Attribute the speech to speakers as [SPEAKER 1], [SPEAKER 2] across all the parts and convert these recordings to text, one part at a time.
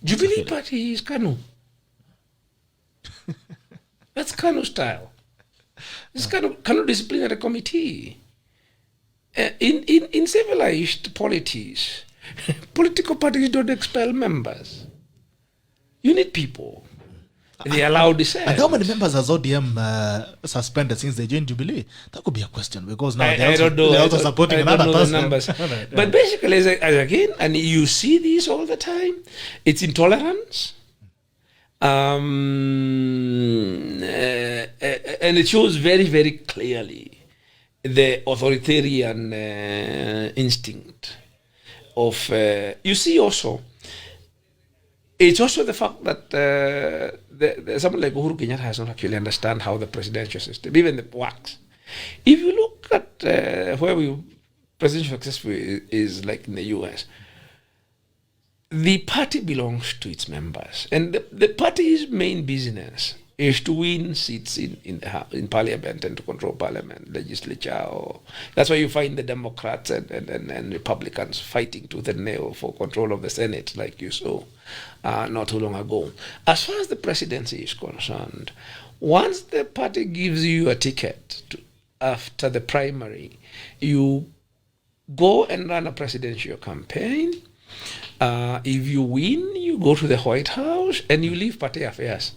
[SPEAKER 1] Jubilee Party is KANU. That's KANU style. It's KANU disciplinary committee. In civilized polities, political parties don't expel members. You need people. They allow dissent.
[SPEAKER 2] And how many members has ODM suspended since they joined Jubilee? That could be a question, because now they're also supporting another person.
[SPEAKER 1] Numbers. But basically, as again, and you see this all the time, it's intolerance. And it shows very, very clearly the authoritarian instinct of, you see also, it's also the fact that someone like Uhuru Kenyatta has not actually understand how the presidential system, even works. If you look at where presidential successful is like in the US, the party belongs to its members, and the party's main business is to win seats in parliament and to control parliament, legislature. That's why you find the Democrats and Republicans fighting tooth and nail for control of the Senate, like you saw not too long ago. As far as the presidency is concerned, once the party gives you a ticket after the primary, you go and run a presidential campaign. If you win, you go to the White House and you leave party affairs.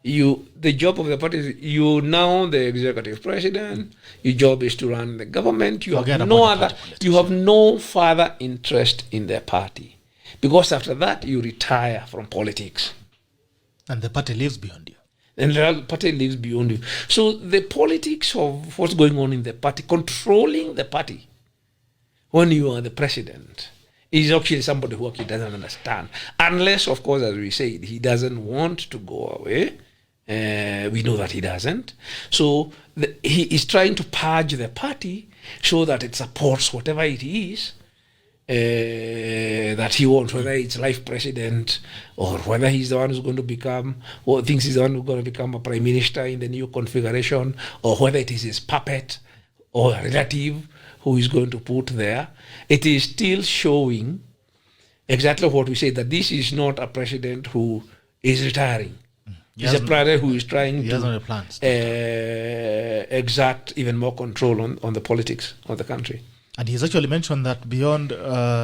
[SPEAKER 1] The job of the party is you now the executive president. Your job is to run the government. You have no further interest in the party, because after that you retire from politics,
[SPEAKER 2] and the party lives beyond you.
[SPEAKER 1] And the party lives beyond you. So the politics of what's going on in the party, controlling the party when you are the president, is actually somebody who actually doesn't understand. Unless, of course, as we said, he doesn't want to go away. We know that he doesn't. So he is trying to purge the party so that it supports whatever it is that he wants, whether it's life president or whether he's the one who's going to become, or thinks he's the one who's going to become a prime minister in the new configuration, or whether it is his puppet or a relative who is going to put there. It is still showing exactly what we say, that this is not a president who is retiring. He's a president who is trying to exert even more control on the politics of the country.
[SPEAKER 2] And he's actually mentioned that beyond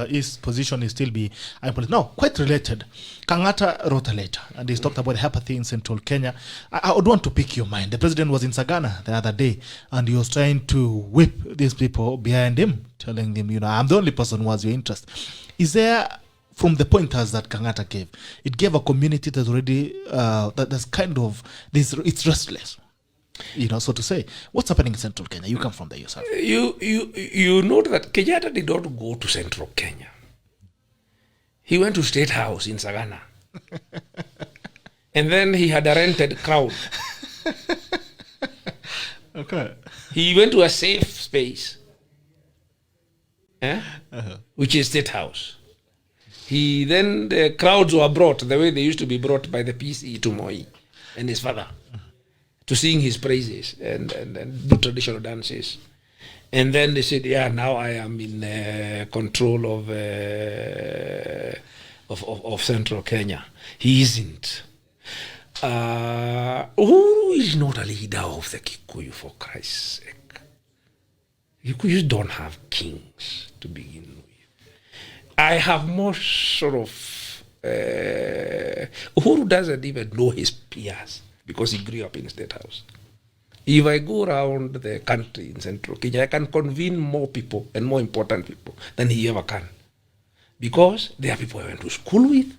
[SPEAKER 2] his position, he still be unpolitical. Now, quite related, Kenyatta wrote a letter, and he's talked about apathy in central Kenya. I would want to pick your mind. The president was in Sagana the other day, and he was trying to whip these people behind him, telling them, I'm the only person who has your interest. Is there, from the pointers that Kenyatta gave, it gave a community that's already, that's kind of, it's restless. So to say, what's happening in central Kenya? You come from there yourself.
[SPEAKER 1] You note that Kenyatta did not go to central Kenya. He went to State House in Sagana. And then he had a rented crowd.
[SPEAKER 2] Okay.
[SPEAKER 1] He went to a safe space, which is State House. Then the crowds were brought the way they used to be brought by the PC to Moi and his father, to sing his praises and do traditional dances. And then they said, now I am in control of central Kenya. He isn't. Uhuru is not a leader of the Kikuyu, for Christ's sake. Kikuyus don't have kings to begin with. I have more sort of... Uhuru doesn't even know his peers, because he grew up in State House. If I go around the country in central Kenya, I can convene more people and more important people than he ever can. Because they are people I went to school with,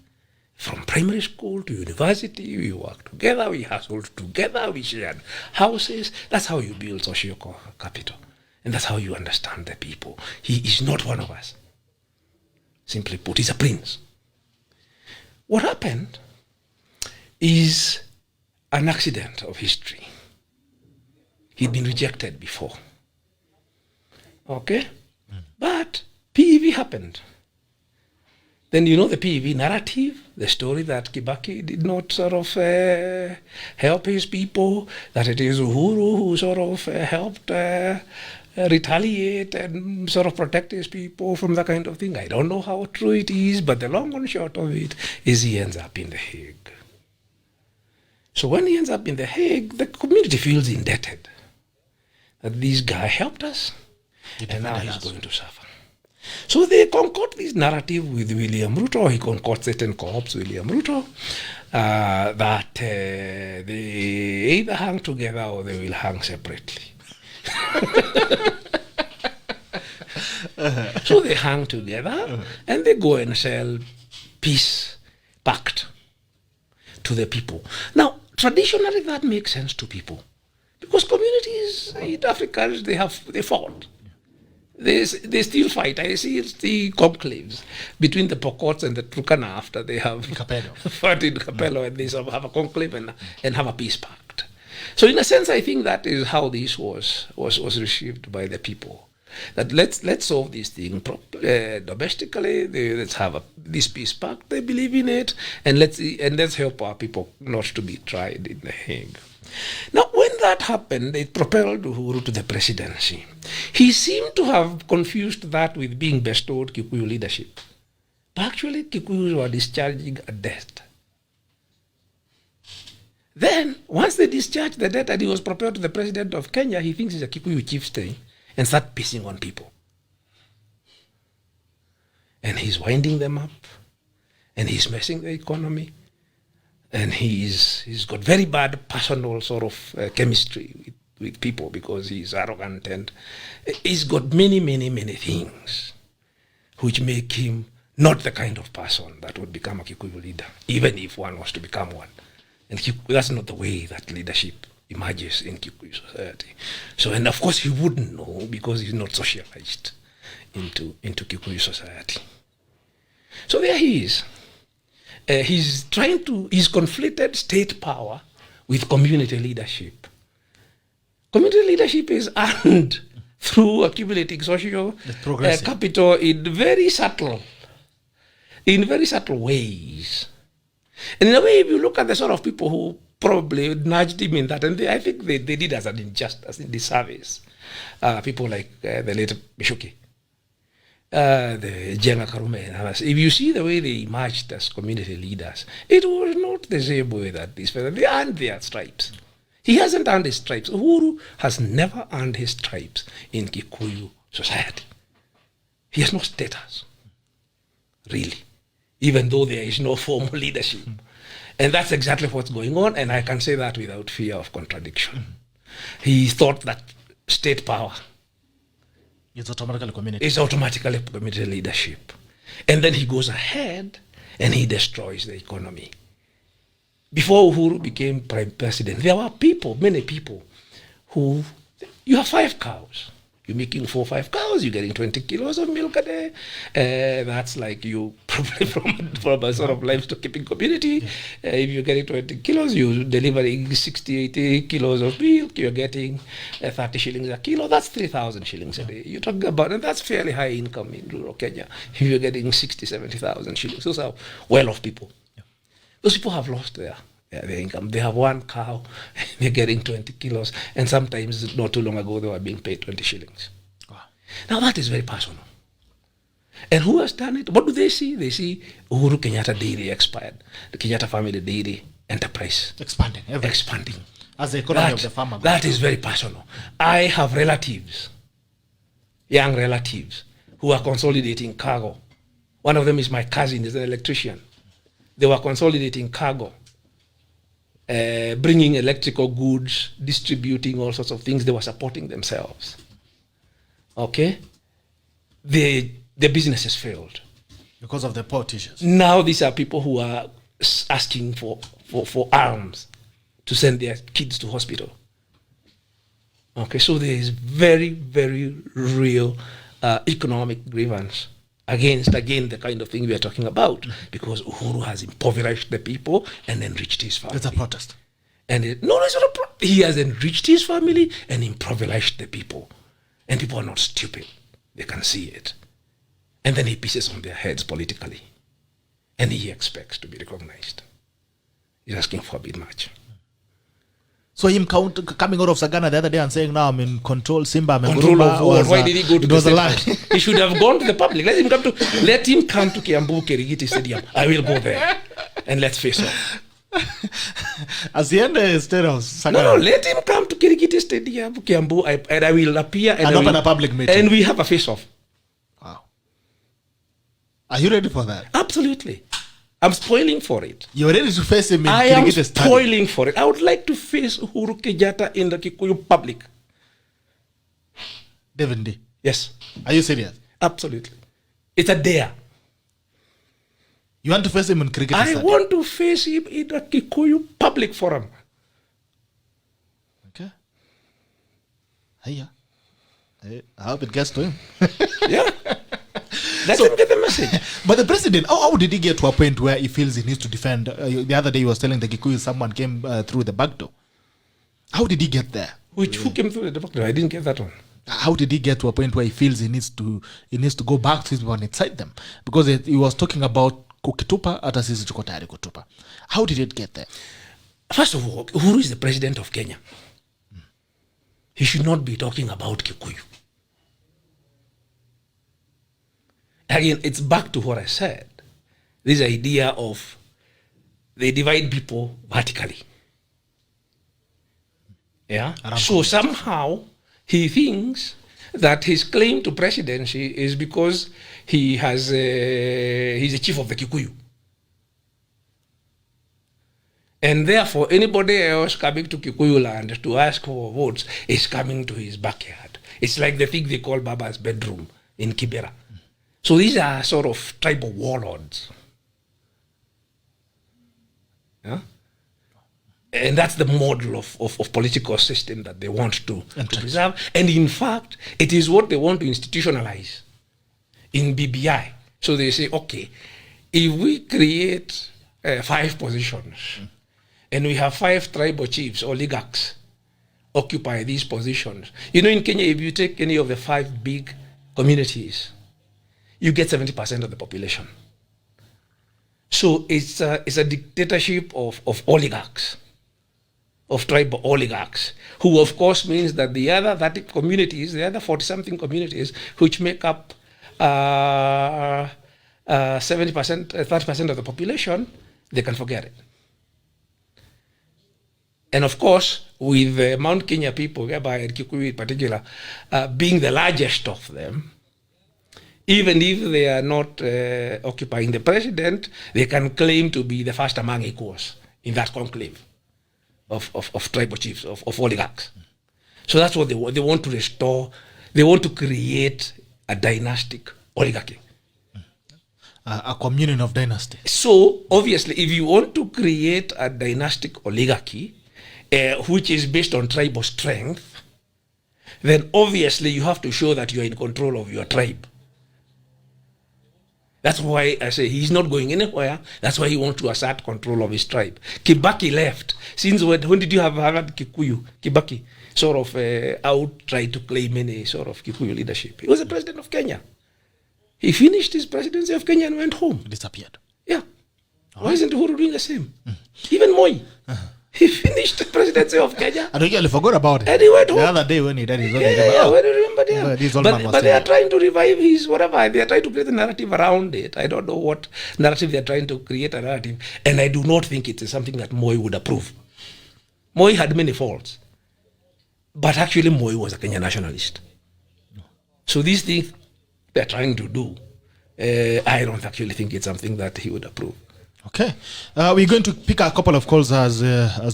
[SPEAKER 1] from primary school to university. We worked together, we hustled together, we shared houses. That's how you build social capital. And that's how you understand the people. He is not one of us. Simply put, he's a prince. What happened is an accident of history. He'd been rejected before. Okay? But PEV happened. Then the PEV narrative, the story that Kibaki did not sort of help his people, that it is Uhuru who sort of helped retaliate and sort of protect his people from that kind of thing. I don't know how true it is, but the long and short of it is he ends up in The Hague. So when he ends up in The Hague, the community feels indebted. That this guy helped us, and now he's going to suffer. So they concoct this narrative with William Ruto. He concocts it and co-opts William Ruto that they either hang together or they will hang separately. So they hang together and they go and sell peace pact to the people. Now, traditionally that makes sense to people because communities in Africa, they fought. They still fight. I see the conclaves between the Pokots and the Turkana after they have fought in Capello and they sort of have a conclave and have a peace pact. So in a sense, I think that is how this was received by the people. That let's solve this thing domestically. Let's have this peace pact. They believe in it, and let's help our people not to be tried in The Hague. Now, when that happened, it propelled Uhuru to the presidency. He seemed to have confused that with being bestowed Kikuyu leadership. But actually, Kikuyus were discharging a debt. Then, once they discharged the debt and he was propelled to the president of Kenya, he thinks he's a Kikuyu chieftain and start pissing on people. And he's winding them up, and he's messing the economy, and he's got very bad personal sort of chemistry with people because he's arrogant, and he's got many, many, many things which make him not the kind of person that would become a Kikuyu leader, even if one was to become one. And that's not the way that leadership emerges in Kikuyu society. So, and of course he wouldn't know because he's not socialized into Kikuyu society. So there he is. He's conflated state power with community leadership. Community leadership is earned through accumulating social capital in very subtle ways. And in a way, if you look at the sort of people who probably nudged him in that, and I think they did as an injustice, in disservice. People like the late Bishoki, the Jenga Karume and others. If you see the way they emerged as community leaders, it was not the same way that these people, they earned their stripes. He hasn't earned his stripes. Uhuru has never earned his stripes in Kikuyu society. He has no status, really, even though there is no formal leadership. And that's exactly what's going on, and I can say that without fear of contradiction. He thought that state power
[SPEAKER 2] is automatically
[SPEAKER 1] community leadership. And then he goes ahead and he destroys the economy. Before Uhuru became prime president, there were many people who, you have 5 cows. You're making 4 or 5 cows, you're getting 20 kilos of milk a day. That's like you probably from a sort of livestock keeping community. If you're getting 20 kilos, you're delivering 60, 80 kilos of milk, you're getting 30 shillings a kilo. That's 3,000 shillings a day. You're talking about, and that's fairly high income in rural Kenya. If you're getting 60, 70,000 shillings, those are well-off people. Those people have lost their income. They have 1 cow, they're getting 20 kilos, and sometimes not too long ago they were being paid 20 shillings. Wow. Now that is very personal. And who has done it? What do they see? They see Uhuru Kenyatta dairy expired, the Kenyatta family dairy enterprise expanding.
[SPEAKER 2] As the economy of the farmer.
[SPEAKER 1] That is very personal. I have relatives, young relatives, who are consolidating cargo. One of them is my cousin, is an electrician. They were consolidating cargo, bringing electrical goods, distributing all sorts of things. They were supporting themselves. Okay? The businesses failed.
[SPEAKER 2] Because of the politicians.
[SPEAKER 1] Now these are people who are asking for arms to send their kids to hospital. Okay, so there is very, very real economic grievance against, again, the kind of thing we are talking about, because Uhuru has impoverished the people and enriched his family.
[SPEAKER 2] It's a protest.
[SPEAKER 1] And it's not a he has enriched his family and impoverished the people. And people are not stupid. They can see it. And then he pisses on their heads politically. And he expects to be recognized. He's asking for a bit much.
[SPEAKER 2] So him coming out of Sagana the other day and saying now I'm in control, Simba,
[SPEAKER 1] Control of what? Why did he go to the
[SPEAKER 2] State
[SPEAKER 1] House? He should have gone to the public. Let him come to Kiambu Kirigiti Stadium. I will go there. And let's face off.
[SPEAKER 2] As the end of State House, Sagana.
[SPEAKER 1] No, let him come to Kirigiti Stadium, Kiambu, and I will appear and
[SPEAKER 2] open a public meeting.
[SPEAKER 1] And we have a face off.
[SPEAKER 2] Wow. Are you ready for that?
[SPEAKER 1] Absolutely. I'm spoiling for it.
[SPEAKER 2] You're ready to face him in
[SPEAKER 1] I am
[SPEAKER 2] Kirigiti Stadium?
[SPEAKER 1] spoiling for it. I would like to face Uhuru Kenyatta in the Kikuyu public.
[SPEAKER 2] David Ndii.
[SPEAKER 1] Yes.
[SPEAKER 2] Are you serious?
[SPEAKER 1] Absolutely. It's a dare.
[SPEAKER 2] You want to face him in Kirigiti Stadium?
[SPEAKER 1] I want to face him in the Kikuyu public forum.
[SPEAKER 2] Okay. Hiya. I hope it gets to him.
[SPEAKER 1] Yeah. Let him get the message.
[SPEAKER 2] But the president, how did he get to a point where he feels he needs to defend? The other day he was telling the Kikuyu someone came through the back door. How did he get there?
[SPEAKER 1] Who came through the back door? I didn't get that one.
[SPEAKER 2] How did he get to a point where he feels he needs to go back to his people and incite them? Because he was talking about kukitupa hata sisi tuko tayari kutupa. How did it get there?
[SPEAKER 1] First of all, Uhuru is the president of Kenya. He should not be talking about Kikuyu. Again, it's back to what I said. This idea of they divide people vertically. Yeah. So somehow he thinks that his claim to presidency is because he's the chief of the Kikuyu. And therefore, anybody else coming to Kikuyu land to ask for votes is coming to his backyard. It's like the thing they call Baba's bedroom in Kibera. So these are sort of tribal warlords. Yeah? And that's the model of political system that they want to preserve. And in fact, it is what they want to institutionalize in BBI. So they say, okay, if we create 5 positions and we have 5 tribal chiefs, oligarchs, occupy these positions. You know, in Kenya, if you take any of the 5 big communities, you get 70% of the population. So it's a dictatorship of oligarchs, of tribal oligarchs, who of course means that the other 30 communities, the other 40-something communities, which make up 70%, 30% of the population, they can forget it. And of course, with the Mount Kenya people, whereby Kikuyu in particular, being the largest of them, even if they are not occupying the president, they can claim to be the first among equals in that conclave of tribal chiefs, of oligarchs. So that's what they want. They want to restore, they want to create a dynastic oligarchy.
[SPEAKER 2] A communion of dynasty.
[SPEAKER 1] So obviously, if you want to create a dynastic oligarchy, which is based on tribal strength, then obviously you have to show that you are in control of your tribe. That's why I say he's not going anywhere. That's why he wants to assert control of his tribe. Kibaki left. Since when did you have Kikuyu? Kibaki sort of tried to claim any sort of Kikuyu leadership. He was the president of Kenya. He finished his presidency of Kenya and went home.
[SPEAKER 2] Disappeared.
[SPEAKER 1] Yeah. Why isn't Uhuru doing the same? Even Moi. He finished the presidency of Kenya.
[SPEAKER 2] I really forgot about it.
[SPEAKER 1] And he went home.
[SPEAKER 2] The other day when he died, he's
[SPEAKER 1] when you remember, But they are trying to revive his whatever. They are trying to create a narrative around it. I don't know what narrative they are trying to create a narrative. And I do not think it is something that Moi would approve. Moi had many faults. But actually Moi was a Kenyan nationalist. So these things they are trying to do, I don't actually think it's something that he would approve.
[SPEAKER 2] Okay, we're going to pick a couple of calls as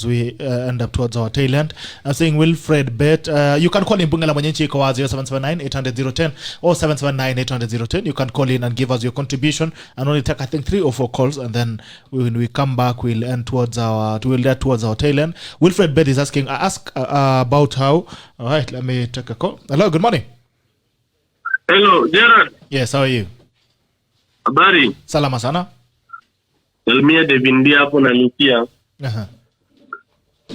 [SPEAKER 2] we end up towards our tail end. I'm saying Wilfred Bet. You can call in Bungala Manyenchi Ikowa 0779-800-010 or 779-800-010. You can call in and give us your contribution and only take I think 3 or 4 calls, and then when we come back we'll end towards our tail end. Wilfred Bet is asking about how. All right, let me take a call. Hello, good morning.
[SPEAKER 3] Hello, Gerard.
[SPEAKER 2] Yes, how are you?
[SPEAKER 3] Habari.
[SPEAKER 2] Salama sana.
[SPEAKER 3] Elmia David Ndii hapo na Lucia.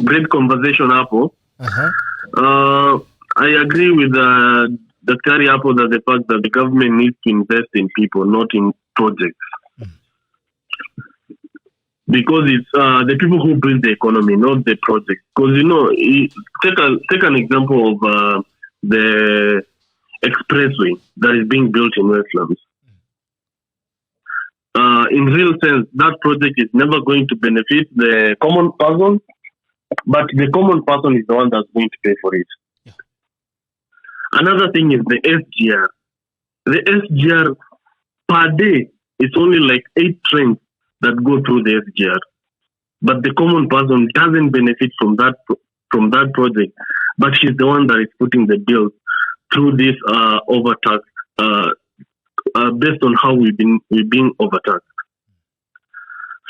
[SPEAKER 3] Great conversation hapo. I agree with Daktari hapo that the fact that the government needs to invest in people, not in projects. because it's the people who build the economy, not the project. Because take an example of the expressway that is being built in Westlands. In real sense, that project is never going to benefit the common person, but the common person is the one that's going to pay for it.
[SPEAKER 2] Yeah.
[SPEAKER 3] Another thing is the SGR. The SGR per day, it's only like 8 trains that go through the SGR. But the common person doesn't benefit from that project, but she's the one that is putting the bill through this overtax, based on how we're being overtaxed.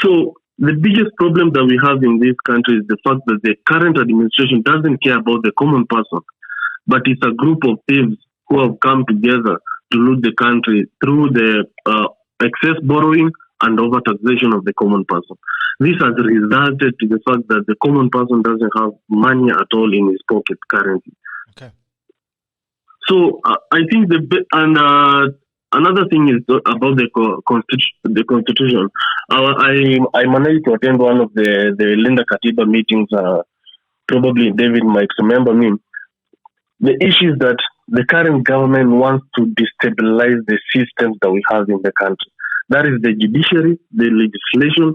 [SPEAKER 3] So the biggest problem that we have in this country is the fact that the current administration doesn't care about the common person, but it's a group of thieves who have come together to loot the country through the excess borrowing and overtaxation of the common person. This has resulted to the fact that the common person doesn't have money at all in his pocket currently.
[SPEAKER 2] Okay.
[SPEAKER 3] So I think another thing is about the constitution. I managed to attend one of the Linda Katiba meetings. Probably David might remember me. The issue is that the current government wants to destabilize the systems that we have in the country. That is the judiciary, the legislation.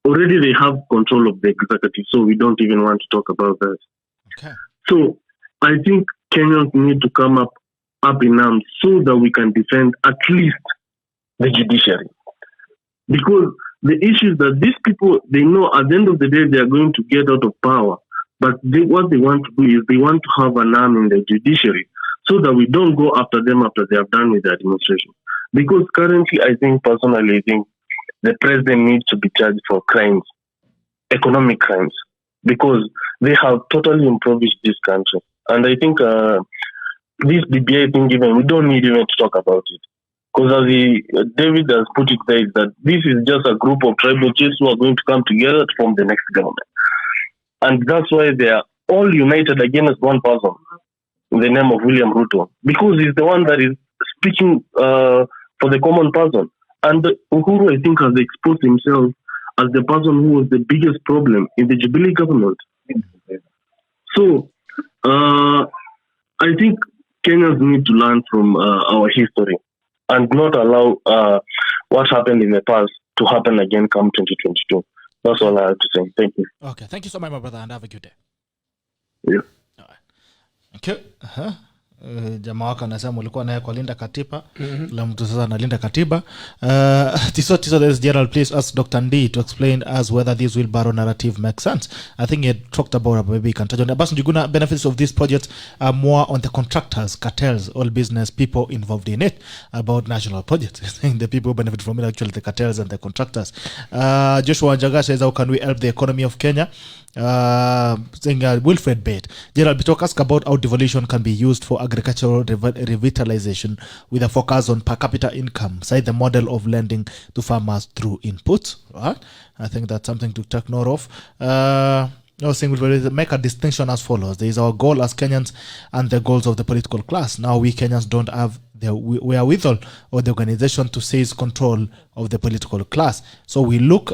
[SPEAKER 3] Already they have control of the executive, so we don't even want to talk about that.
[SPEAKER 2] Okay.
[SPEAKER 3] So I think Kenyans need to come up in arms so that we can defend at least the judiciary. Because the issue is that these people, they know at the end of the day they are going to get out of power. But what they want to do is they want to have an arm in the judiciary so that we don't go after them after they have done with the administration. Because currently, I think the president needs to be charged for crimes, economic crimes, because they have totally impoverished this country. And I think this DBA thing, we don't need even to talk about it. Because as David has put it there, is that this is just a group of tribal chiefs who are going to come together to form the next government. And that's why they are all united against one person in the name of William Ruto, because he's the one that is speaking for the common person. And Uhuru, I think, has exposed himself as the person who was the biggest problem in the Jubilee government. So I think Kenyans need to learn from our history and not allow what happened in the past to happen again come 2022. That's all I have to say. Thank you.
[SPEAKER 2] Okay. Thank you so much, my brother, and have a good day.
[SPEAKER 3] Yeah.
[SPEAKER 2] All right. Okay. Jamaa wako anasema ulikuwa naye kwa linda katiba, la mtu sasa analinda katiba. Tiso this general, please ask Dr. Ndii to explain us whether this wheelbarrow narrative makes sense. I think he had talked about maybe you can touch on the Njuguna benefits of this project are more on the contractors, cartels, all business people involved in it, about national projects. I think the people who benefit from it actually the cartels and the contractors. Joshua Njaga says, how can we help the economy of Kenya? Saying Wilfred Bate, Gerald Bitok ask about how devolution can be used for agricultural revitalization with a focus on per capita income, say the model of lending to farmers through inputs. Right? I think that's something to take note of. I was saying we'll make a distinction as follows. There is our goal as Kenyans and the goals of the political class. Now we Kenyans don't have the wherewithal or the organization to seize control of the political class. So we look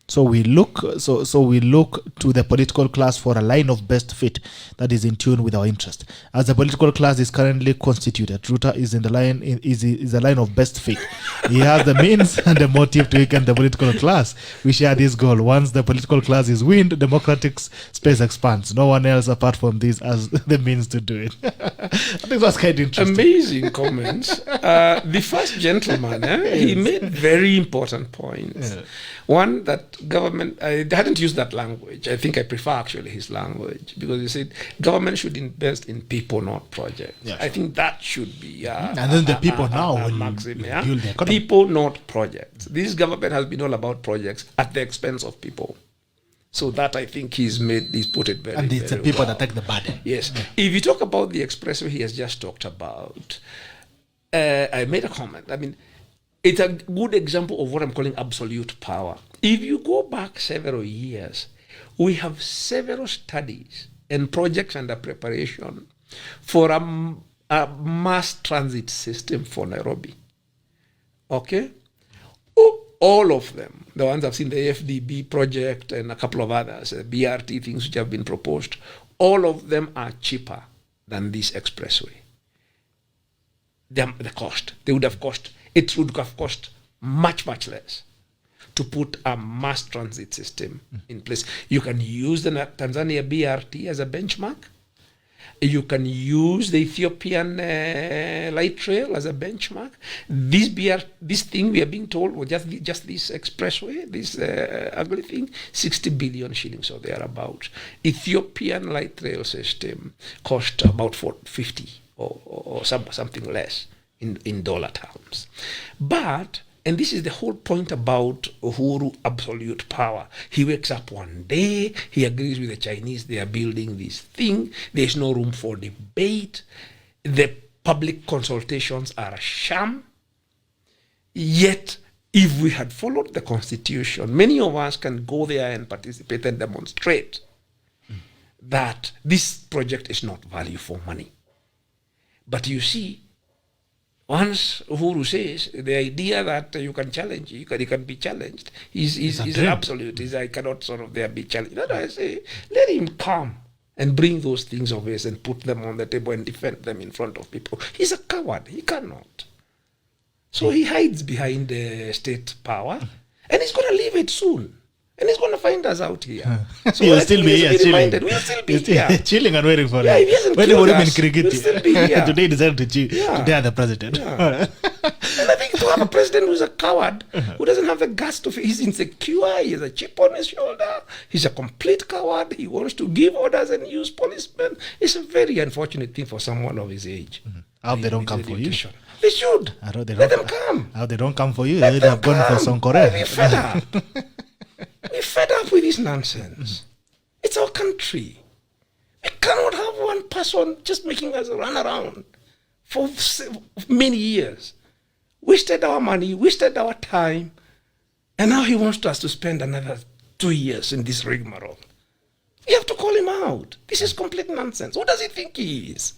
[SPEAKER 2] So we look to the political class for a line of best fit that is in tune with our interest. As the political class is currently constituted, Ruta is in the line is a line of best fit. He has the means and the motive to weaken the political class. We share this goal. Once the political class is weaned, democratic space expands. No one else apart from this has the means to do it. I think that's kind of interesting.
[SPEAKER 1] Amazing comments. The first gentleman, he made very important points. Yeah. One, that government, I hadn't used that language. I think I prefer actually his language, because he said government should invest in people, not projects. Yeah, I think that should be
[SPEAKER 2] and then the people now will
[SPEAKER 1] maxim, people, not projects. This government has been all about projects at the expense of people. So that I think he's put it very,
[SPEAKER 2] and it's
[SPEAKER 1] very
[SPEAKER 2] the people
[SPEAKER 1] well.
[SPEAKER 2] that take the burden.
[SPEAKER 1] Yes. Yeah. If you talk about the expressway he has just talked about, I made a comment. I mean, it's a good example of what I'm calling absolute power. If you go back several years, we have several studies and projects under preparation for a mass transit system for Nairobi. Okay? All of them the ones I've seen, the FDB project and a couple of others, BRT things which have been proposed, all of them are cheaper than this expressway. The cost, it would have cost much, much less to put a mass transit system in place. You can use the Tanzania BRT as a benchmark. You can use the Ethiopian light rail as a benchmark. This thing we are being told, well, just this expressway, this ugly thing, 60 billion shillings or thereabouts. Ethiopian light rail system cost about 450 or something less in dollar terms. But, and this is the whole point about Uhuru absolute power. He wakes up one day, he agrees with the Chinese, they are building this thing, there's no room for debate, the public consultations are a sham. Yet, if we had followed the constitution, many of us can go there and participate and demonstrate that this project is not value for money. But you see, once Uhuru says the idea that you can challenge, you can be challenged, is an absolute. I cannot sort of there be challenged. That's why I say, let him come and bring those things of his and put them on the table and defend them in front of people. He's a coward. He cannot. So he hides behind the state power, and he's going to leave it soon. And he's going to find us out here. So
[SPEAKER 2] You'll still be here chilling.
[SPEAKER 1] We'll still be here.
[SPEAKER 2] Chilling and waiting for
[SPEAKER 1] Yeah, if he hasn't killed us,
[SPEAKER 2] cricket.
[SPEAKER 1] we'll still be here.
[SPEAKER 2] Today he decided to chill.
[SPEAKER 1] Yeah.
[SPEAKER 2] Today I'm the president.
[SPEAKER 1] Yeah. And I think to have a president who's a coward, who doesn't have the guts to, he's insecure, he has a chip on his shoulder, he's a complete coward, he wants to give orders and use policemen. It's a very unfortunate thing for someone of his age.
[SPEAKER 2] I hope they don't come for you.
[SPEAKER 1] They should. Let them come.
[SPEAKER 2] I hope they don't come for you.
[SPEAKER 1] Let
[SPEAKER 2] They
[SPEAKER 1] them
[SPEAKER 2] have gone for
[SPEAKER 1] come.
[SPEAKER 2] Sonkore.
[SPEAKER 1] We're fed up. We're fed up with this nonsense. It's our country. We cannot have one person just making us run around for many years. Wasted our money, wasted our time, and now he wants us to spend another 2 years in this rigmarole. We have to call him out. This is complete nonsense. Who does he think he is?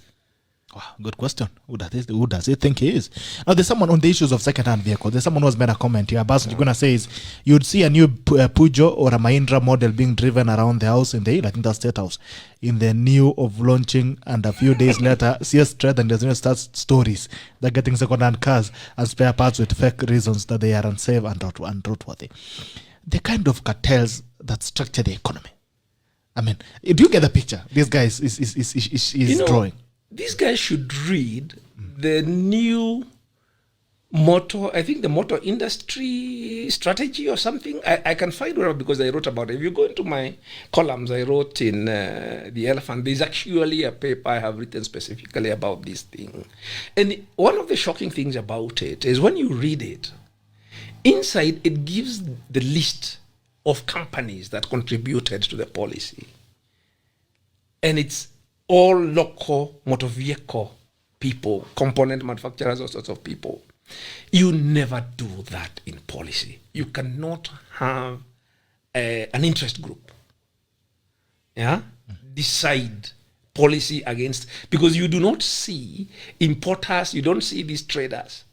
[SPEAKER 2] Wow, good question. Who does he think he is? Now, there's someone on the issues of second-hand vehicles. There's someone who has made a comment here. Bas, you're going to say is, you'd see a new Peugeot or a Mahindra model being driven around the house in the hill, I think that's State House, in the new of launching, and a few days later, CS Trade and there's starts stories that getting second-hand cars as spare parts with fake reasons that they are unsafe and unroadworthy. The kind of cartels that structure the economy. I mean, do you get the picture? This guy is drawing.
[SPEAKER 1] These guys should read the new motor, I think the motor industry strategy or something. I can find it because I wrote about it. If you go into my columns, I wrote in The Elephant, there's actually a paper I have written specifically about this thing. And one of the shocking things about it is when you read it, inside it gives the list of companies that contributed to the policy. And it's all local motor vehicle people, component manufacturers, all sorts of people. You never do that in policy. You cannot have an interest group, decide policy against, because you do not see importers, you don't see these traders.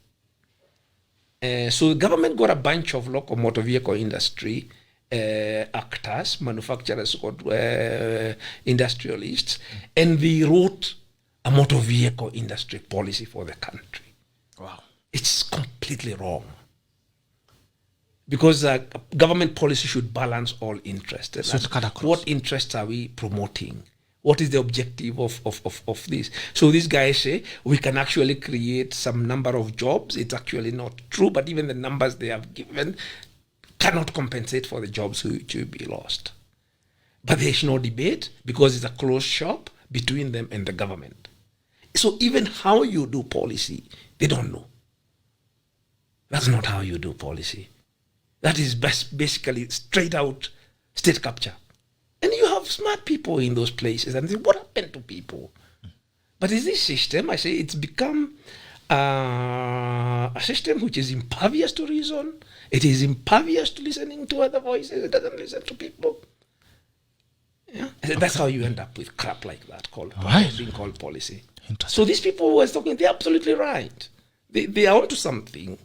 [SPEAKER 1] So the government got a bunch of local motor vehicle industry actors, manufacturers, industrialists, and they wrote a motor vehicle industry policy for the country.
[SPEAKER 2] Wow.
[SPEAKER 1] It's completely wrong. Because government policy should balance all interests.
[SPEAKER 2] So it's cut across.
[SPEAKER 1] What interests are we promoting? What is the objective of this? So these guys say, we can actually create some number of jobs. It's actually not true, but even the numbers they have given cannot compensate for the jobs which will be lost. But there's no debate because it's a closed shop between them and the government. So even how you do policy, they don't know. That's not how you do policy. That is basically straight out state capture. And you have smart people in those places and say, what happened to people? But is this system, I say, it's become a system which is impervious to reason. It is impervious to listening to other voices. It doesn't listen to people. Yeah? And that's how you end up with crap like that being called policy. So these people who are talking, they're absolutely right. They are onto something.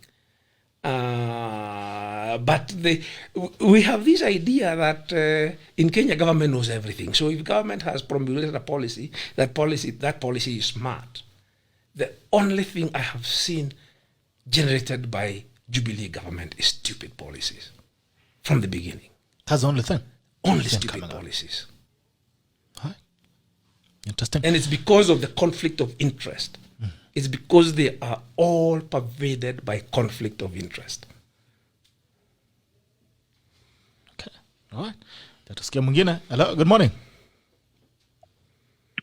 [SPEAKER 1] But we have this idea that in Kenya, government knows everything. So if government has promulgated a policy, that policy is smart. The only thing I have seen generated by Jubilee government is stupid policies from the beginning.
[SPEAKER 2] That's the only thing.
[SPEAKER 1] Only stupid policies.
[SPEAKER 2] Right. Interesting.
[SPEAKER 1] And it's because of the conflict of interest. It's because they are all pervaded by conflict of interest.
[SPEAKER 2] Okay. All right. Tatusikia mwingine. Hello, good morning.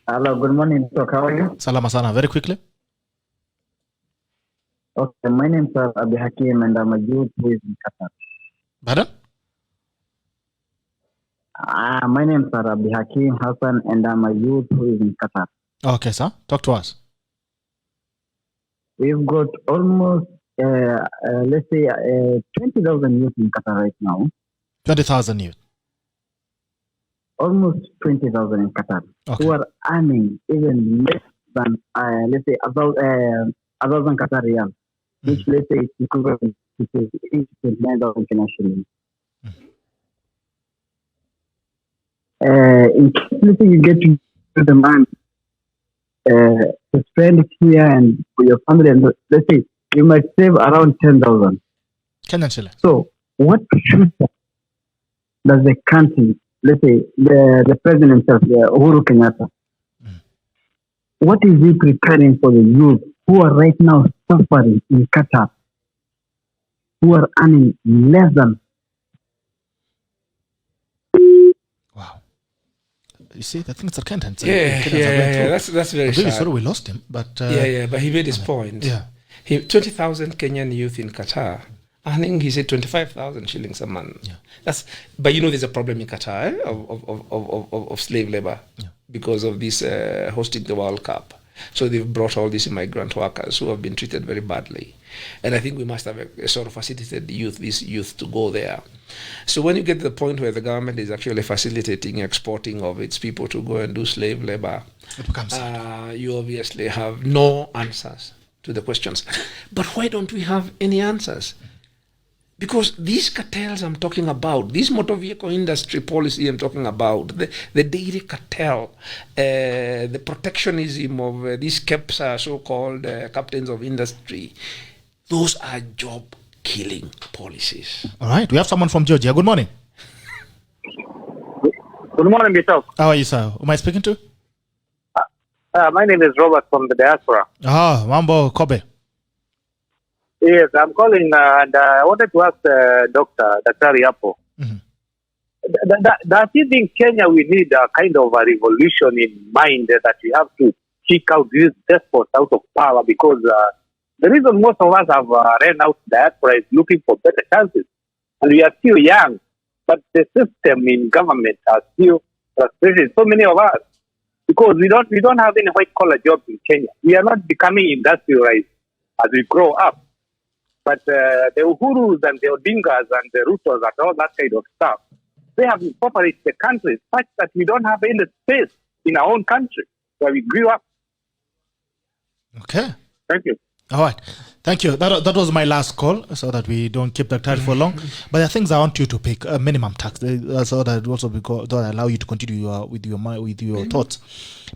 [SPEAKER 4] Hello, good morning, Doc. How are you?
[SPEAKER 2] Salama sana. Very quickly.
[SPEAKER 4] Okay, my name is Abi Hakim and I'm a youth who is in Qatar.
[SPEAKER 2] Pardon?
[SPEAKER 4] My name is Abi Hakim Hassan and I'm a youth who is in Qatar.
[SPEAKER 2] Okay, sir. Talk to us.
[SPEAKER 4] We've got almost, let's say, 20,000 youth in Qatar right now.
[SPEAKER 2] 20,000 youth.
[SPEAKER 4] Almost 20,000 in Qatar,
[SPEAKER 2] Okay.
[SPEAKER 4] who are earning even less than, let's say, 1,000 Qatar riyal, which, let's say, is equivalent to 9,000 Kenyan shillings. In case, let's say, you get to the man to spend it here and for your family, and let's say, you might save around 10,000.
[SPEAKER 2] Kenyan shilling.
[SPEAKER 4] So, what future does the country, let's say, the president himself, Uhuru Kenyatta, what is he preparing for the youth who are right now suffering in Qatar, who are earning less than?
[SPEAKER 2] Wow. You see, the things that Kenyan.
[SPEAKER 1] That's very
[SPEAKER 2] I'm really
[SPEAKER 1] sad.
[SPEAKER 2] sorry we lost him, but
[SPEAKER 1] But he made his point.
[SPEAKER 2] Yeah.
[SPEAKER 1] 20,000 Kenyan youth in Qatar. I think he said 25,000 shillings a month.
[SPEAKER 2] Yeah.
[SPEAKER 1] But there's a problem in Qatar of slave labor because of this hosting the World Cup. So they've brought all these immigrant workers who have been treated very badly. And I think we must have a sort of facilitated these youth to go there. So when you get to the point where the government is actually facilitating exporting of its people to go and do slave labor,
[SPEAKER 2] it becomes
[SPEAKER 1] you obviously have no answers to the questions. But why don't we have any answers? Because these cartels I'm talking about, this motor vehicle industry policy I'm talking about, the dairy cartel, the protectionism of these KEPSA, so-called captains of industry, those are job-killing policies.
[SPEAKER 2] all right. We have someone from Georgia. Good morning.
[SPEAKER 5] Good morning, Bishop.
[SPEAKER 2] How are you, sir? Who am I speaking to?
[SPEAKER 5] My name is Robert from the diaspora.
[SPEAKER 2] Mambo Kobe.
[SPEAKER 5] Yes, I'm calling and I wanted to ask Dr. Yapo. Does he think Kenya we need a kind of a revolution in mind that we have to kick out these despots out of power? Because the reason most of us have ran out diaspora is looking for better chances. And we are still young, but the system in government has still frustrated so many of us. Because we don't have any white collar jobs in Kenya. We are not becoming industrialized as we grow up. But the Uhurus and the Odingas and the Rutos and all that kind of stuff, they have incorporated the country such that we don't have any space in our own country where we grew up.
[SPEAKER 2] Okay.
[SPEAKER 5] Thank you.
[SPEAKER 2] All right. Thank you. That was my last call, so that we don't keep the title for long. But there are things I want you to pick. Minimum tax, so that also don't allow you to continue with your thoughts.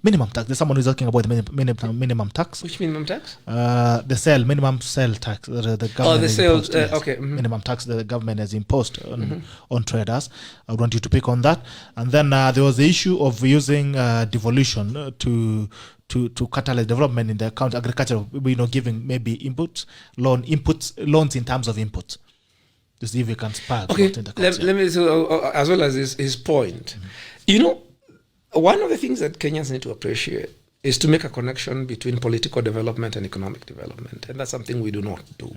[SPEAKER 2] Minimum tax. There's someone who's asking about the minimum tax.
[SPEAKER 1] Which minimum tax?
[SPEAKER 2] The minimum sale tax. The government
[SPEAKER 1] the sales.
[SPEAKER 2] imposed, yes.
[SPEAKER 1] Okay.
[SPEAKER 2] Minimum tax that the government has imposed on traders. I want you to pick on that. And then there was the issue of using devolution to catalyze development in the country, agriculture, giving maybe loans in terms of inputs. To see if we can spark.
[SPEAKER 1] Okay, let me, as well as his point. One of the things that Kenyans need to appreciate is to make a connection between political development and economic development. And that's something we do not do.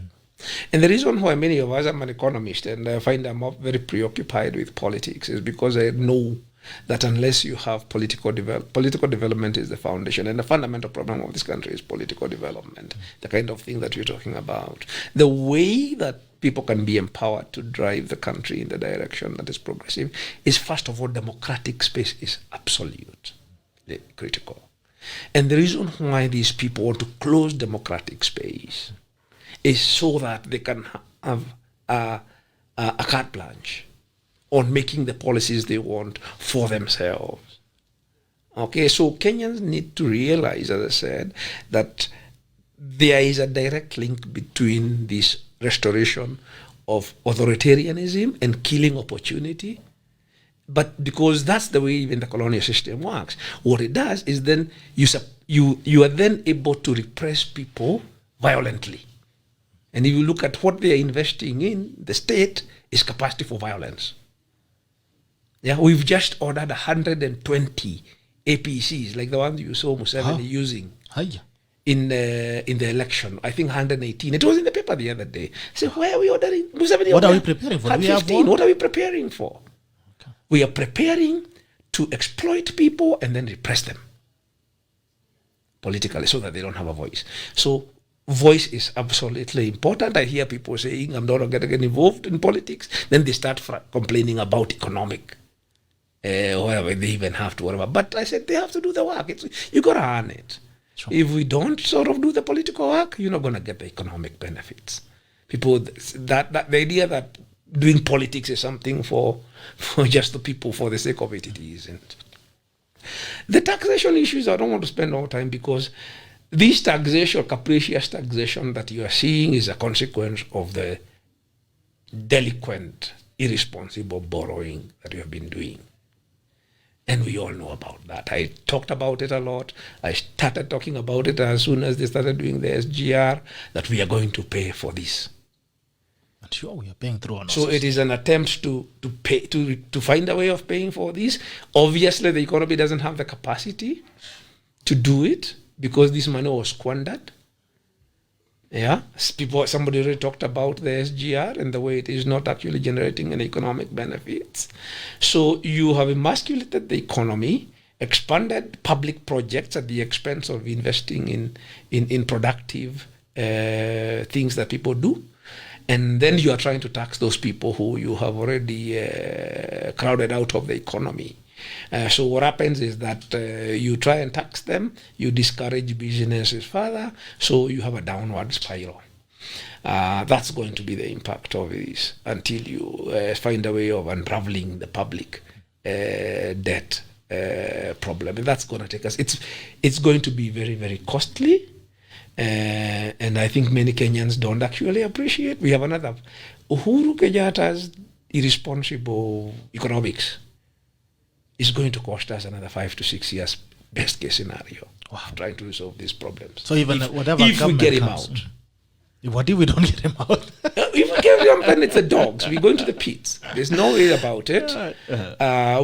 [SPEAKER 1] And the reason why many of us, I'm an economist, and I find I'm very preoccupied with politics, is because I know that unless you have political development is the foundation. And the fundamental problem of this country is political development, the kind of thing that you're talking about. The way that people can be empowered to drive the country in the direction that is progressive is, first of all, democratic space is absolutely critical. And the reason why these people want to close democratic space is so that they can have a carte blanche on making the policies they want for themselves. Okay, so Kenyans need to realize, as I said, that there is a direct link between this restoration of authoritarianism and killing opportunity. But because that's the way even the colonial system works, what it does is then you are then able to repress people violently. And if you look at what they are investing in, the state is capacity for violence. Yeah, we've just ordered 120 APCs, like the ones you saw Museveni using in the election. I think 118. It was in the paper the other day. So why are we ordering Museveni?
[SPEAKER 2] What are we preparing for?
[SPEAKER 1] 15. What are we preparing for? Okay. We are preparing to exploit people and then repress them politically so that they don't have a voice. So voice is absolutely important. I hear people saying, I'm not going to get involved in politics. Then they start complaining about economic, whatever they even have to, whatever. But I said, they have to do the work. You got to earn it. Sure. If we don't sort of do the political work, you're not going to get the economic benefits. People, the idea that doing politics is something for just the people for the sake of it, it isn't. The taxation issues, I don't want to spend all time because this taxation, capricious taxation that you are seeing is a consequence of the delinquent, irresponsible borrowing that we have been doing. And we all know about that. I talked about it a lot. I started talking about it as soon as they started doing the SGR, that we are going to pay for this.
[SPEAKER 2] And sure, we are paying through on.
[SPEAKER 1] So it is an attempt to pay to find a way of paying for this. Obviously, the economy doesn't have the capacity to do it because this money was squandered. Yeah, somebody already talked about the SGR and the way it is not actually generating any economic benefits. So you have emasculated the economy, expanded public projects at the expense of investing in productive things that people do. And then you are trying to tax those people who you have already crowded out of the economy. So what happens is that you try and tax them, you discourage businesses further, so you have a downward spiral. That's going to be the impact of this until you find a way of unraveling the public debt problem. And that's going to take us, it's going to be very, very costly. And I think many Kenyans don't actually appreciate. We have another, Uhuru Kenyatta's irresponsible economics is going to cost us another 5 to 6 years, best case scenario, trying to resolve these problems.
[SPEAKER 2] So even whatever
[SPEAKER 1] if we get him
[SPEAKER 2] comes,
[SPEAKER 1] out.
[SPEAKER 2] What if we don't get him out?
[SPEAKER 1] If we get him out, then it's the dogs. We're going to the pits. There's no way about it.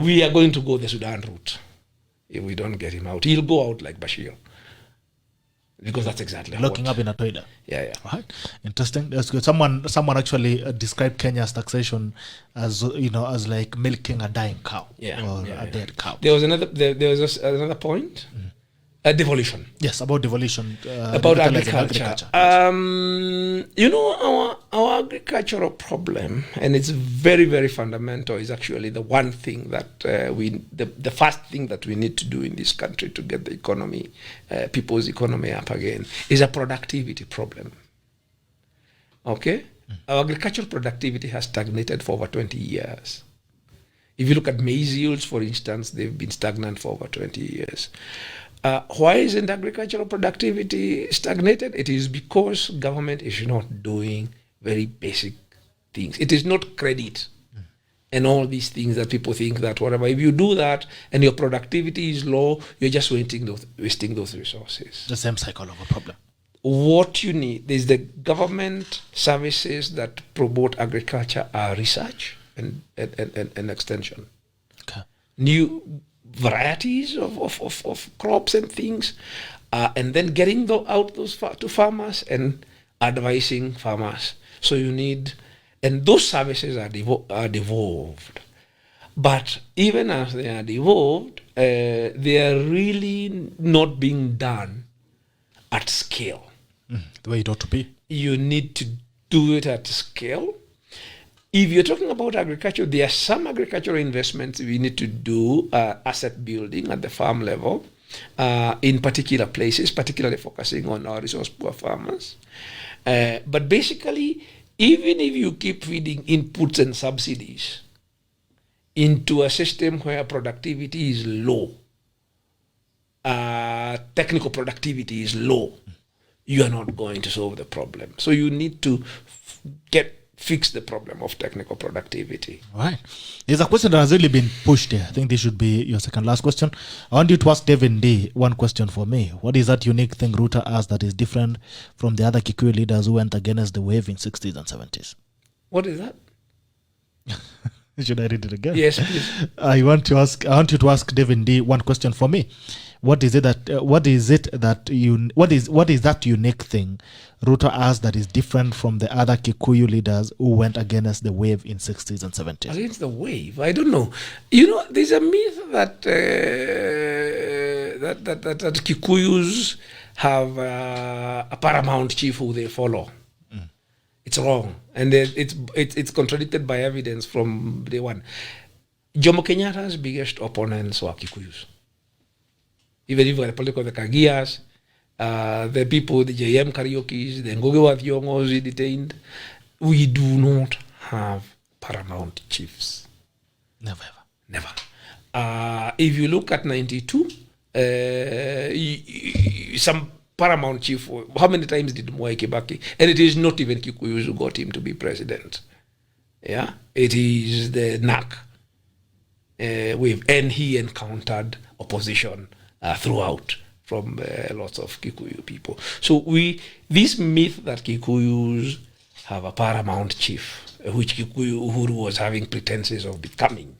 [SPEAKER 1] We are going to go the Sudan route if we don't get him out. He'll go out like Bashir. Because that's exactly
[SPEAKER 2] locking up in a toilet.
[SPEAKER 1] Yeah.
[SPEAKER 2] Right. Interesting. That's good. Someone actually described Kenya's taxation as as like milking a dying cow or a dead cow.
[SPEAKER 1] There was another point. Devolution.
[SPEAKER 2] Yes, about devolution.
[SPEAKER 1] About agriculture. Our agricultural problem, and it's very, very fundamental, is actually the one thing that the first thing that we need to do in this country to get the economy, people's economy up again, is a productivity problem. Okay? Our agricultural productivity has stagnated for over 20 years. If you look at maize yields, for instance, they've been stagnant for over 20 years. Why isn't agricultural productivity stagnated? It is because government is not doing very basic things. It is not credit and all these things that people think that whatever. If you do that and your productivity is low, you're just wasting those resources.
[SPEAKER 2] The same cycle of a problem.
[SPEAKER 1] What you need is the government services that promote agriculture are research and extension.
[SPEAKER 2] Okay.
[SPEAKER 1] New varieties of crops and things, and then getting out those to farmers and advising farmers. So you need, and those services are devolved. But even as they are devolved, they are really not being done at scale.
[SPEAKER 2] The way it ought to be.
[SPEAKER 1] You need to do it at scale. If you're talking about agriculture, there are some agricultural investments we need to do, asset building at the farm level, in particular places, particularly focusing on our resource poor farmers. But basically, even if you keep feeding inputs and subsidies into a system where productivity is low, technical productivity is low, you are not going to solve the problem. So you need to fix the problem of technical productivity.
[SPEAKER 2] Right. There's a question that has really been pushed here. I think this should be your second last question. I want you to ask Ndii one question for me. What is that unique thing Ruto has that is different from the other Kikuyu leaders who went against the wave in 60s and 70s?
[SPEAKER 1] What is that?
[SPEAKER 2] Should I read it again?
[SPEAKER 1] Yes, please.
[SPEAKER 2] I want you to ask Ndii one question for me. What is that unique thing Ruto has that is different from the other Kikuyu leaders who went against the wave in 60s and 70s?
[SPEAKER 1] Against the wave? I don't know. You know, there's a myth that that Kikuyus have a paramount chief who they follow. It's wrong, and it's contradicted by evidence from day one. Jomo Kenyatta's biggest opponents were Kikuyus. Even if the political, the Kagias, the people, the JM Karaokes, the Ngugi wa Thiong'os detained, we do not have paramount chiefs.
[SPEAKER 2] Never ever.
[SPEAKER 1] Never. If you look at 92, some paramount chief, how many times did Mwai Kibaki? And it is not even Kikuyus who got him to be president. Yeah, it is the NAC wave, and he encountered opposition throughout from lots of Kikuyu people. So this myth that Kikuyus have a paramount chief, which Uhuru was having pretenses of becoming,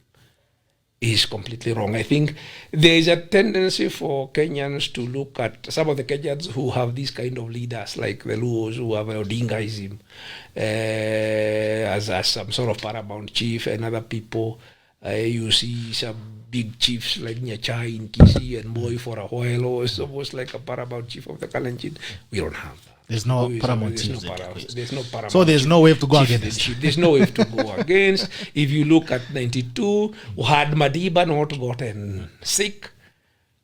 [SPEAKER 1] is completely wrong. I think there is a tendency for Kenyans to look at some of the Kenyans who have these kind of leaders, like the Luos who have Odingaism as some sort of paramount chief, and other people. You see some big chiefs like Nyachai in Kisii and Moi for a while, or it's almost like a paramount chief of the Kalenjin. We don't have that.
[SPEAKER 2] There's no paramount chief.
[SPEAKER 1] There's no paramount.
[SPEAKER 2] So there's no way to go against.
[SPEAKER 1] There's no way to go against. If you look at 92, had Madiba not gotten sick,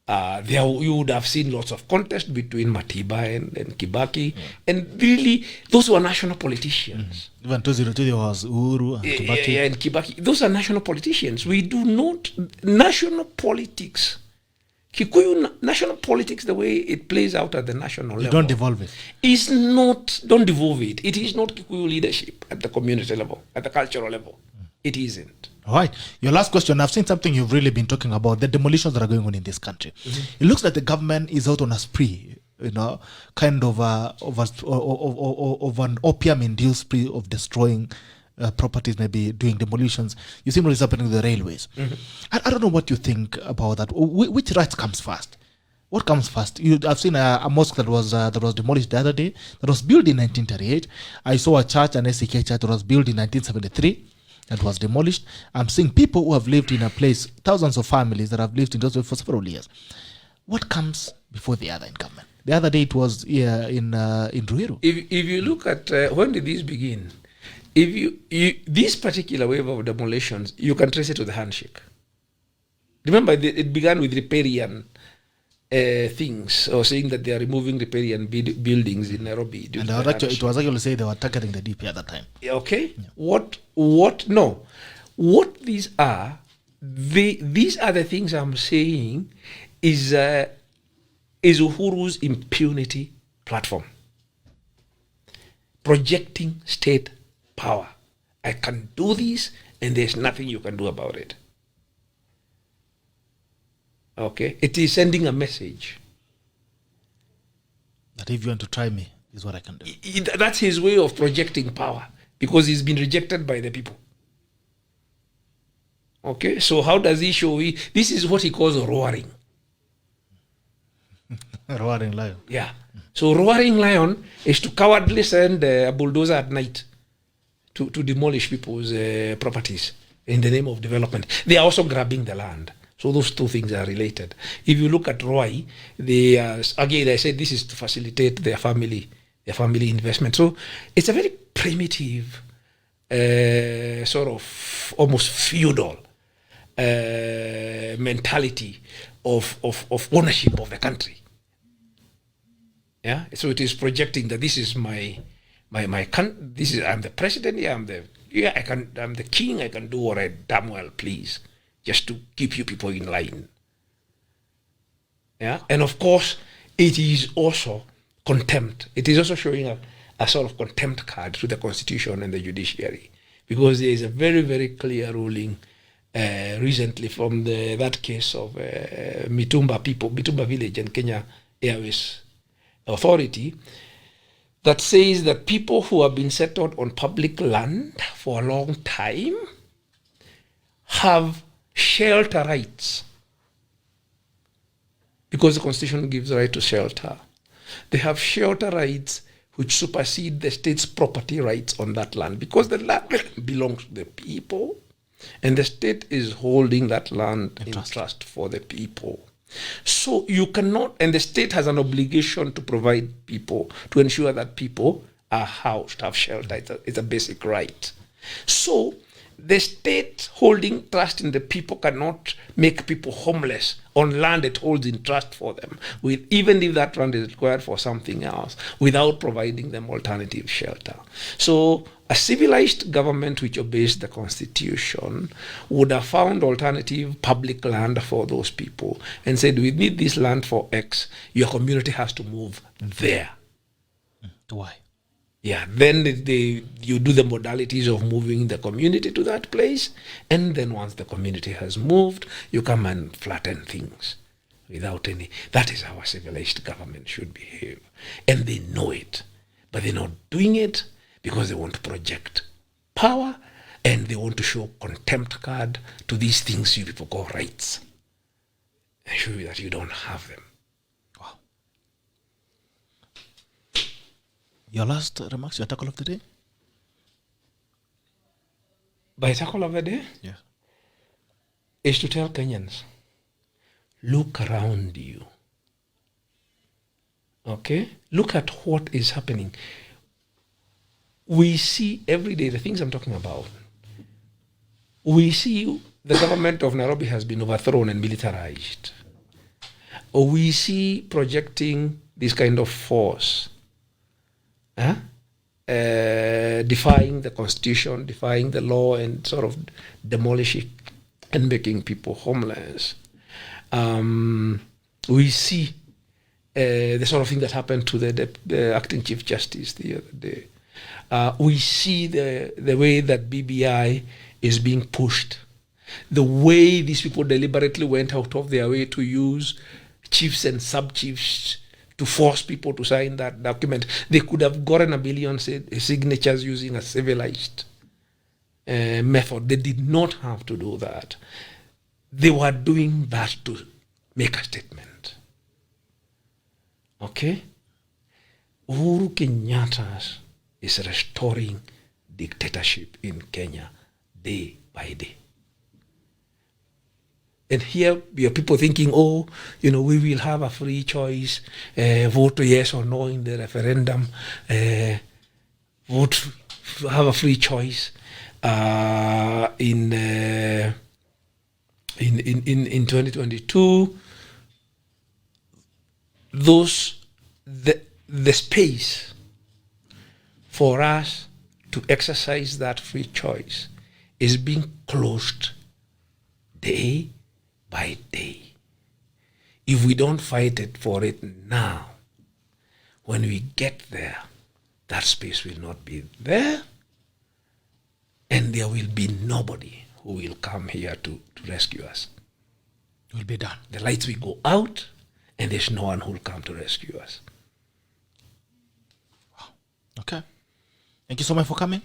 [SPEAKER 1] there you would have seen lots of contest between Matiba and Kibaki. And really, those were national politicians.
[SPEAKER 2] Even 2002, there was Uhuru and Kibaki.
[SPEAKER 1] Yeah, and Kibaki. Those are national politicians. We do not... National politics... Kikuyu national politics, the way it plays out at the national level,
[SPEAKER 2] don't devolve it.
[SPEAKER 1] Is not, don't devolve it. It is not Kikuyu leadership at the community level, at the cultural level. It isn't.
[SPEAKER 2] All right. Your last question. I've seen something you've really been talking about, the demolitions that are going on in this country. It looks like the government is out on a spree, kind of an opium-induced spree of destroying properties, maybe doing demolitions. You see what is happening to the railways. I don't know what you think about that. Which right comes first? What comes first? I've seen a mosque that was demolished the other day, that was built in 1938. I saw a church, an SEK church, that was built in 1973, that was demolished. I'm seeing people who have lived in a place, thousands of families that have lived in those for several years. What comes before the other in government? The other day it was here in Ruiru.
[SPEAKER 1] If you look at when did this begin? If you this particular wave of demolitions, you can trace it to the handshake. Remember, it began with riparian things, or saying that they are removing riparian buildings in Nairobi.
[SPEAKER 2] And it was actually say they were targeting the DP at that time.
[SPEAKER 1] Okay. Yeah. What these are the things I'm saying is Uhuru's impunity platform. Projecting state power. I can do this and there's nothing you can do about it. Okay? It is sending a message.
[SPEAKER 2] That if you want to try me, is what I can do.
[SPEAKER 1] That's his way of projecting power, because he's been rejected by the people. Okay? So how does he show it? This is what he calls roaring.
[SPEAKER 2] Roaring lion.
[SPEAKER 1] Yeah. So roaring lion is to cowardly send a bulldozer at night to demolish people's properties in the name of development. They are also grabbing the land. So those two things are related. If you look at Roy, again, I said this is to facilitate their family investment. So it's a very primitive, sort of almost feudal mentality of ownership of the country. Yeah. So it is projecting that this is my I'm the president. I'm the king. I can do what I damn well please, just to keep you people in line. Yeah, and of course, it is also contempt. It is also showing a sort of contempt card to the constitution and the judiciary, because there is a very, very clear ruling recently from that case of Mitumba village and Kenya Airways Authority, that says that people who have been settled on public land for a long time have shelter rights, because the constitution gives the right to shelter. They have shelter rights which supersede the state's property rights on that land, because the land belongs to the people and the state is holding that land in trust for the people. So you cannot, and the state has an obligation to provide people, to ensure that people are housed, have shelter. It's a basic right. So the state holding trust in the people cannot make people homeless on land it holds in trust for them, even if that land is required for something else, without providing them alternative shelter. So a civilized government which obeys the constitution would have found alternative public land for those people and said, we need this land for X, your community has to move there.
[SPEAKER 2] Why?
[SPEAKER 1] Yeah, then you do the modalities of moving the community to that place, and then once the community has moved, you come and flatten things without any. That is how a civilized government should behave. And they know it, but they're not doing it because they want to project power and they want to show contempt card to these things you people call rights and show you that you don't have them.
[SPEAKER 2] Your last remarks, your tackle of the day?
[SPEAKER 1] My tackle of the day?
[SPEAKER 2] Yes.
[SPEAKER 1] Is to tell Kenyans, look around you. Okay? Look at what is happening. We see every day the things I'm talking about. We see the government of Nairobi has been overthrown and militarized. Or we see projecting this kind of force. Defying the constitution, defying the law, and sort of demolishing and making people homeless. We see the sort of thing that happened to the acting Chief Justice the other day. We see the way that BBI is being pushed, the way these people deliberately went out of their way to use chiefs and sub-chiefs to force people to sign that document. They could have gotten 1 billion signatures using a civilized method. They did not have to do that. They were doing that to make a statement. Okay? Uhuru Kenyatta is restoring dictatorship in Kenya day by day. And here your people thinking, we will have a free choice, vote yes or no in the referendum, have a free choice in 2022. The space for us to exercise that free choice is being closed day by day. If we don't fight it for it now, when we get there, that space will not be there, and there will be nobody who will come here to rescue us.
[SPEAKER 2] It will be done.
[SPEAKER 1] The lights will go out, and there's no one who will come to rescue us.
[SPEAKER 2] Wow. Okay. Thank you so much for coming.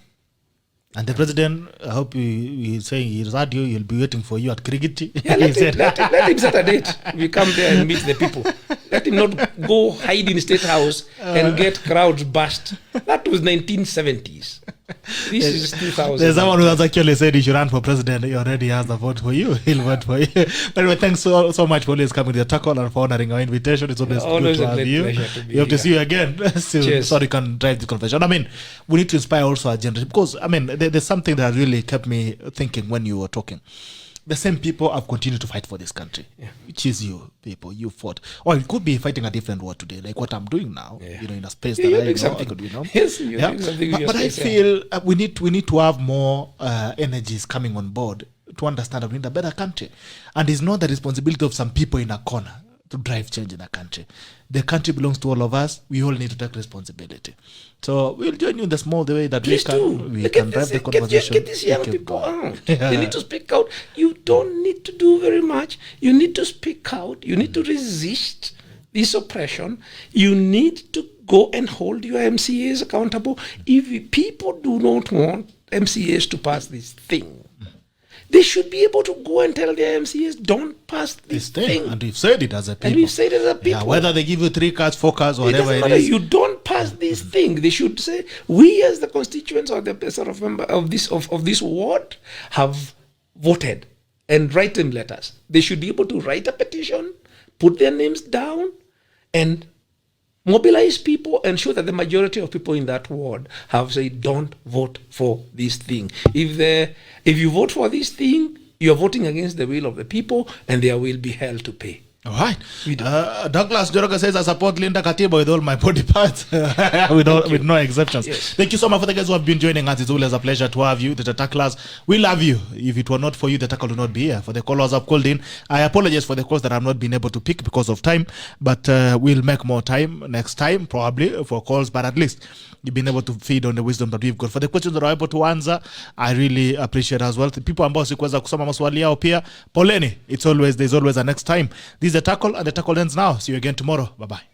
[SPEAKER 2] And the president, I hope he's saying he's heard you, he'll be waiting for you at cricket.
[SPEAKER 1] Yeah, let him set a date. We come there and meet the people. Let him not go hide in State House and get crowds burst. That was 1970s. This is 2000.
[SPEAKER 2] There's someone who has actually said he should run for president. He already has a vote for you. He'll vote for you. But anyway, thanks so much for always coming to the tackle and for honoring our invitation. It's always good to have you. We have to see you again. So you can drive the conversation. I mean, we need to inspire also our generation, because, I mean, there's something that really kept me thinking when you were talking. the same people have continued to fight for this country, which is you people. You fought, or it could be fighting a different war today, like what I'm doing now. In a space that I could,
[SPEAKER 1] Yes,
[SPEAKER 2] but I feel we need to have more energies coming on board to understand that we need a better country, and it's not the responsibility of some people in a corner to drive change in a country. The country belongs to all of us. We all need to take responsibility. So we'll join you in the small way that we can drive the conversation.
[SPEAKER 1] Get these young people out. They need to speak out. You don't need to do very much. You need to speak out. You need to resist this oppression. You need to go and hold your MCAs accountable. If people do not want MCAs to pass this thing, they should be able to go and tell their MCAs, don't pass this thing.
[SPEAKER 2] And we've said it as a people.
[SPEAKER 1] And we've said it as a people.
[SPEAKER 2] Whether they give you 3 cards, 4 cards, or whatever it is.
[SPEAKER 1] You don't pass this thing. They should say, we as the constituents or the sort of member of this ward have voted, and write them letters. They should be able to write a petition, put their names down, and mobilize people and show that the majority of people in that ward have said, don't vote for this thing. If you vote for this thing, you're voting against the will of the people, and there will be hell to pay.
[SPEAKER 2] All right. Douglas Joroga says, I support Linda Katiba with all my body parts, with no exceptions. Yes. Thank you so much for the guys who have been joining us. It's always a pleasure to have you. The tacklers, we love you. If it were not for you, the tackle would not be here. For the callers I've called in, I apologize for the calls that I've not been able to pick because of time, but we'll make more time next time, probably, for calls, but at least you've been able to feed on the wisdom that we've got. For the questions that are able to answer, I really appreciate as well. The people ambao sikuweza kusoma maswali yao pia, poleni. There's always a next time. This is the tackle, and the tackle ends now. See you again tomorrow. Bye-bye.